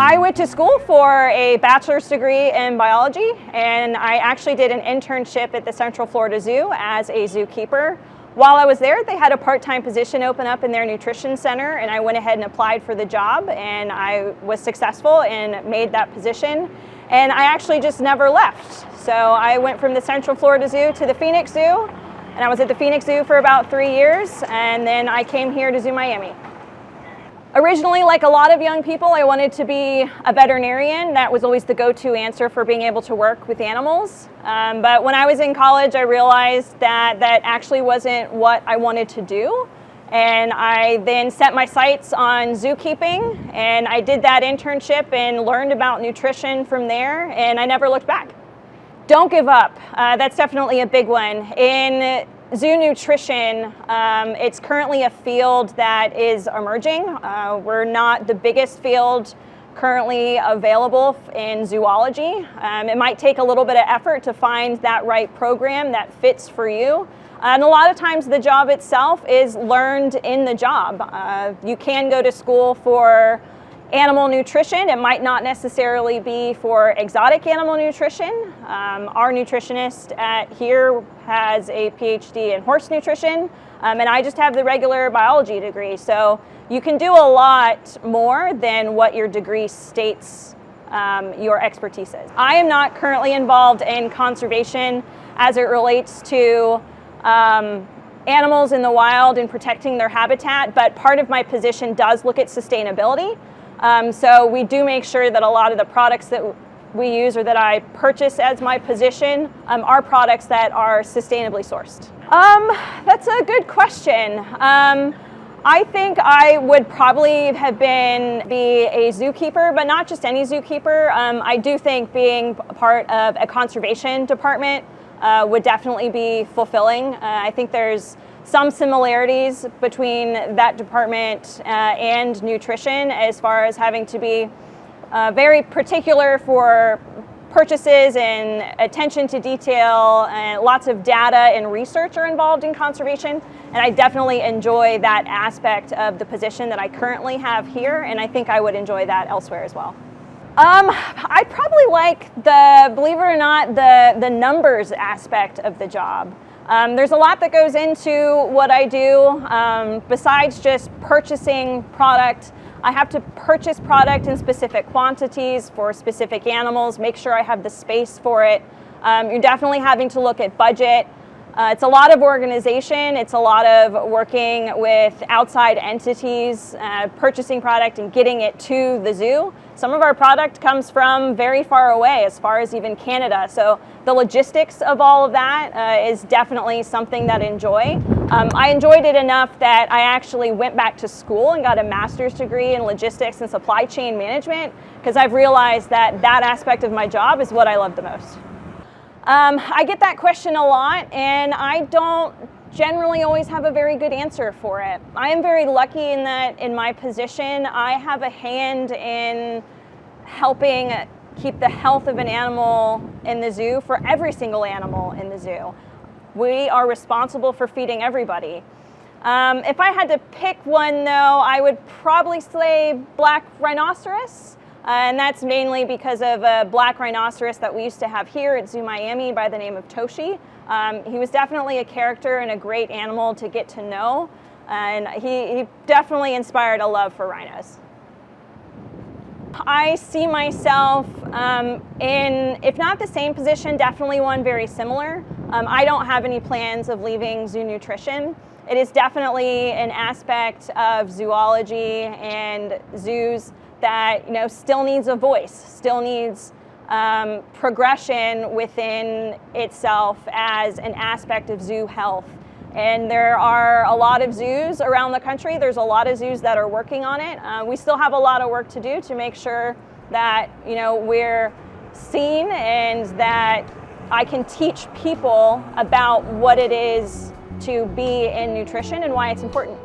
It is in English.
I went to school for a bachelor's degree in biology, and I actually did an internship at the Central Florida Zoo as a zookeeper. While I was there, they had a part-time position open up in their nutrition center, and I went ahead and applied for the job, and I was successful and made that position. And I actually just never left. So I went from the Central Florida Zoo to the Phoenix Zoo, and I was at the Phoenix Zoo for about 3 years, and then I came here to Zoo Miami. Originally, like a lot of young people, I wanted to be a veterinarian. That was always the go-to answer for being able to work with animals. But when I was in college, I realized that that actually wasn't what I wanted to do. And I then set my sights on zookeeping, and I did that internship and learned about nutrition from there, and I never looked back. Don't give up. That's definitely a big one. In zoo nutrition, it's currently a field that is emerging. We're not the biggest field currently available in zoology. It might take a little bit of effort to find that right program that fits for you. And a lot of times the job itself is learned in the job. You can go to school for animal nutrition. It might not necessarily be for exotic animal nutrition. Our nutritionist here has a PhD in horse nutrition, and I just have the regular biology degree. So you can do a lot more than what your degree states your expertise is. I am not currently involved in conservation as it relates to animals in the wild and protecting their habitat, but part of my position does look at sustainability. So we do make sure that a lot of the products that we use or that I purchase as my position are products that are sustainably sourced. That's a good question. I think I would probably have be a zookeeper, but not just any zookeeper. I do think being part of a conservation department would definitely be fulfilling. I think there's some similarities between that department and nutrition as far as having to be very particular for purchases and attention to detail, and lots of data and research are involved in conservation. And I definitely enjoy that aspect of the position that I currently have here, and I think I would enjoy that elsewhere as well. I probably like believe it or not, the numbers aspect of the job. There's a lot that goes into what I do. Besides just purchasing product, I have to purchase product in specific quantities for specific animals, make sure I have the space for it. You're definitely having to look at budget. It's a lot of organization. It's a lot of working with outside entities, purchasing product and getting it to the zoo. Some of our product comes from very far away, as far as even Canada. So the logistics of all of that is definitely something that I enjoy. I enjoyed it enough that I actually went back to school and got a master's degree in logistics and supply chain management, because I've realized that that aspect of my job is what I love the most. I get that question a lot, and I don't generally always have a very good answer for it. I am very lucky in that in my position, I have a hand in helping keep the health of an animal in the zoo for every single animal in the zoo. We are responsible for feeding everybody. If I had to pick one though, I would probably say black rhinoceros. And that's mainly because of a black rhinoceros that we used to have here at Zoo Miami by the name of Toshi. He was definitely a character and a great animal to get to know, and he definitely inspired a love for rhinos. I see myself in, if not the same position, definitely one very similar. I don't have any plans of leaving zoo nutrition. It is definitely an aspect of zoology and zoos that still needs a voice, still needs progression within itself as an aspect of zoo health. And there are a lot of zoos around the country. There's a lot of zoos that are working on it. We still have a lot of work to do to make sure that we're seen and that I can teach people about what it is to be in nutrition and why it's important.